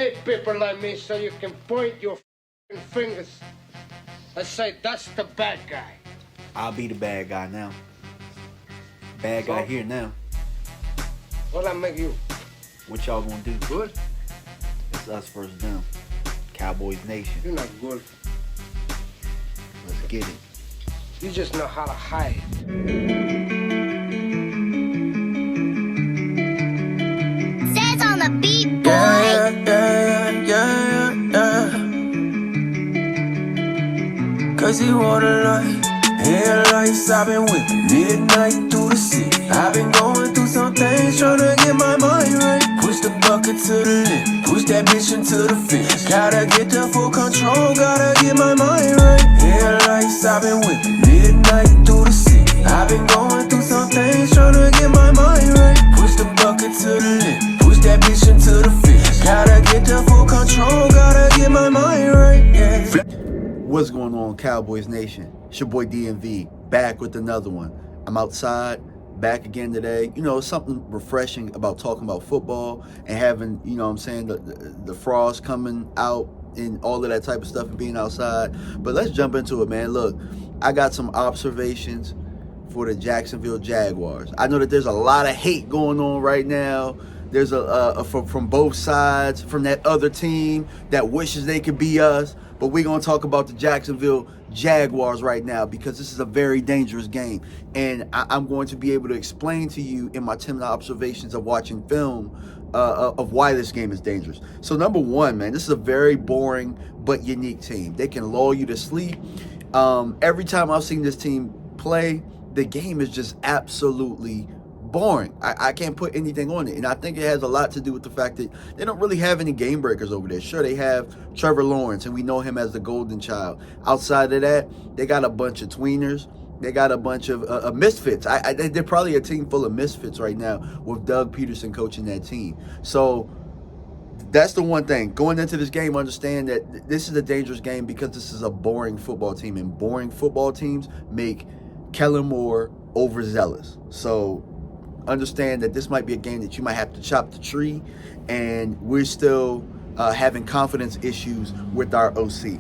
need people like me so you can point your fingers and say, that's the bad guy. I'll be the bad guy now. Bad guy here now. What'll I make you? What y'all gonna do? Good? It's us first down. Cowboys Nation. You're not good. Let's get it. You just know how to hide. Says on the beat, boy. Yeah. Cause he wanna light. Headlights, I've been whipping midnight through the city. I've been going through some things, tryna get my mind right. Push the bucket to the limit, push that bitch into the fence. Gotta get the full control, gotta get my mind right. Headlights, I've been whipping midnight through the city. I've been going through some things, tryna get my mind right. Push the bucket to the limit, push that bitch into the fence. Gotta get the full control, gotta get my mind right. Yeah. What's going on, Cowboys Nation? It's your boy DMV, back with another one. I'm outside, back again today. You know, something refreshing about talking about football and having, you know what I'm saying, the frost coming out and all of that type of stuff and being outside. But let's jump into it, man. Look, I got some observations for the Jacksonville Jaguars. I know that there's a lot of hate going on right now. There's from both sides, from that other team that wishes they could be us. But we're going to talk about the Jacksonville Jaguars right now because this is a very dangerous game. And I'm going to be able to explain to you in my 10 observations of watching film of why this game is dangerous. So number one, man, this is a very boring but unique team. They can lull you to sleep. Every time I've seen this team play, the game is just absolutely boring. I can't put anything on it. And I think it has a lot to do with the fact that they don't really have any game breakers over there. Sure, they have Trevor Lawrence, and we know him as the golden child. Outside of that, they got a bunch of tweeners. They got a bunch of misfits. They're probably a team full of misfits right now with Doug Peterson coaching that team. So that's the one thing. Going into this game, understand that this is a dangerous game because this is a boring football team. And boring football teams make Kellen Moore overzealous. So understand that this might be a game that you might have to chop the tree, and we're still having confidence issues with our OC.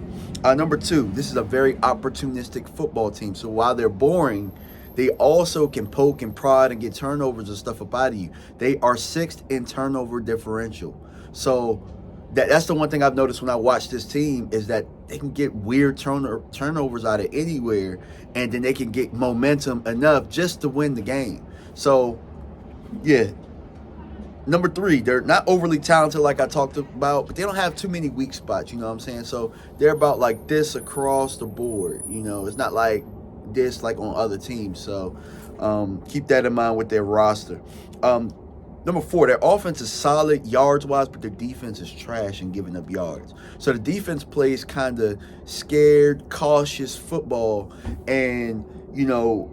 Number two, this is a very opportunistic football team. So while they're boring, they also can poke and prod and get turnovers and stuff up out of you. They are sixth in turnover differential. So that's the one thing I've noticed when I watch this team is that they can get weird turnovers out of anywhere, and then they can get momentum enough just to win the game. So yeah. Number three, they're not overly talented like I talked about, but they don't have too many weak spots, you know what I'm saying? So they're about like this across the board, you know. It's not like this like on other teams. So keep that in mind with their roster. Number four, their offense is solid yards-wise, but their defense is trash and giving up yards. So the defense plays kind of scared, cautious football, and, you know,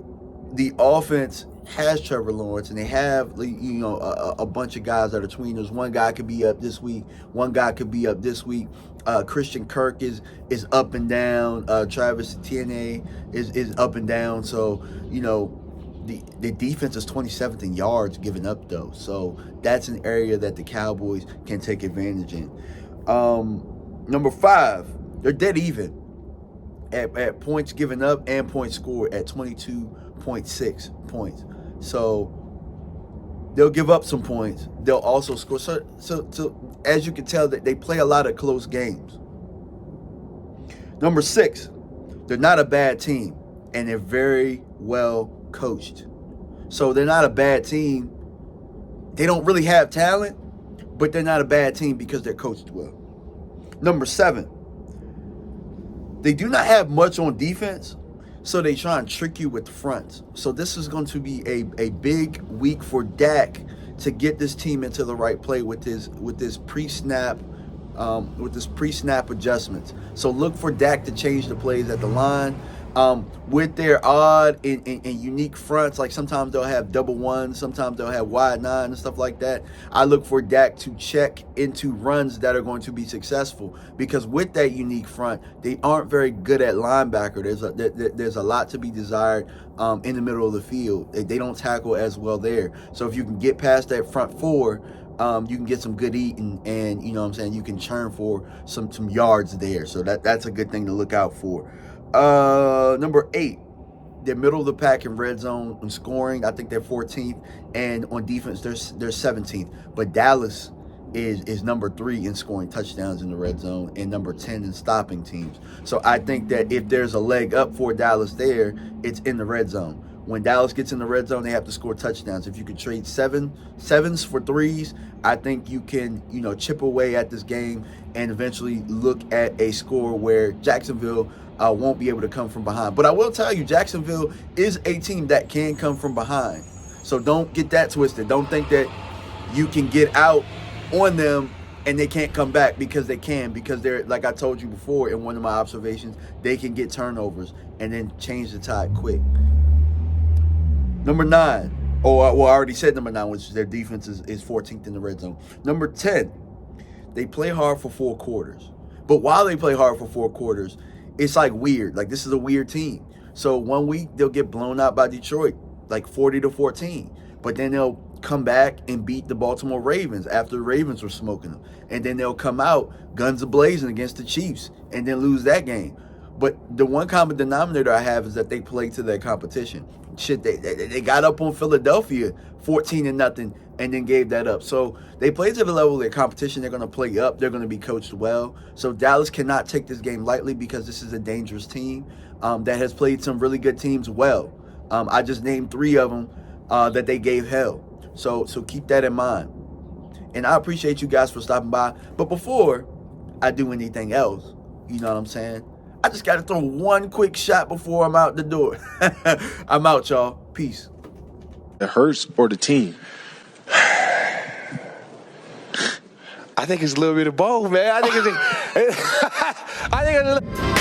the offense has Trevor Lawrence, and they have, you know, a bunch of guys that are tweeners. One guy could be up this week. One guy could be up this week. Christian Kirk is up and down. Travis Etienne is up and down. So, you know, the defense is 27th in yards given up, though. So that's an area that the Cowboys can take advantage in. Number five, they're dead even at points given up and points scored at 22.6 points. So they'll give up some points. They'll also score. So as you can tell, that they play a lot of close games. Number six, they're not a bad team, and they're very well coached. So they're not a bad team. They don't really have talent, but they're not a bad team because they're coached well. Number seven, they do not have much on defense, so they try and trick you with the fronts. So this is going to be a big week for Dak to get this team into the right play with this pre-snap adjustments. So look for Dak to change the plays at the line. With their odd and unique fronts, like sometimes they'll have double one, sometimes they'll have wide nine and stuff like that. I look for Dak to check into runs that are going to be successful, because with that unique front, they aren't very good at linebacker. There's a lot to be desired in the middle of the field. They don't tackle as well there. So if you can get past that front four, you can get some good eating, and you know what I'm saying, you can churn for some yards there. So that's a good thing to look out for. Number 8, they're middle of the pack in red zone in scoring. I think they're 14th, and on defense they're 17th. But Dallas is number 3 in scoring touchdowns in the red zone and number 10 in stopping teams. So I think that if there's a leg up for Dallas there, it's in the red zone. When Dallas gets in the red zone, they have to score touchdowns. If you could trade sevens for threes, I think you can, chip away at this game and eventually look at a score where Jacksonville won't be able to come from behind. But I will tell you, Jacksonville is a team that can come from behind. So don't get that twisted. Don't think that you can get out on them and they can't come back, because they can, because they're, like I told you before in one of my observations, they can get turnovers and then change the tide quick. Number 9, I already said number 9, which their defense is 14th in the red zone. Number 10, they play hard for 4 quarters. But while they play hard for 4 quarters, it's like weird. Like, this is a weird team. So one week they'll get blown out by Detroit, like 40-14. But then they'll come back and beat the Baltimore Ravens after the Ravens were smoking them. And then they'll come out guns a-blazing against the Chiefs and then lose that game. But the one common denominator I have is that they play to their competition. Shit, they got up on Philadelphia 14-0 and then gave that up. So they play to the level of their competition. They're going to play up. They're going to be coached well. So Dallas cannot take this game lightly, because this is a dangerous team that has played some really good teams well. I just named 3 of them that they gave hell. So keep that in mind. And I appreciate you guys for stopping by. But before I do anything else, you know what I'm saying, I just got to throw one quick shot before I'm out the door. I'm out, y'all. Peace. The Hurts or the team? I think it's a little bit of both, man. I think it's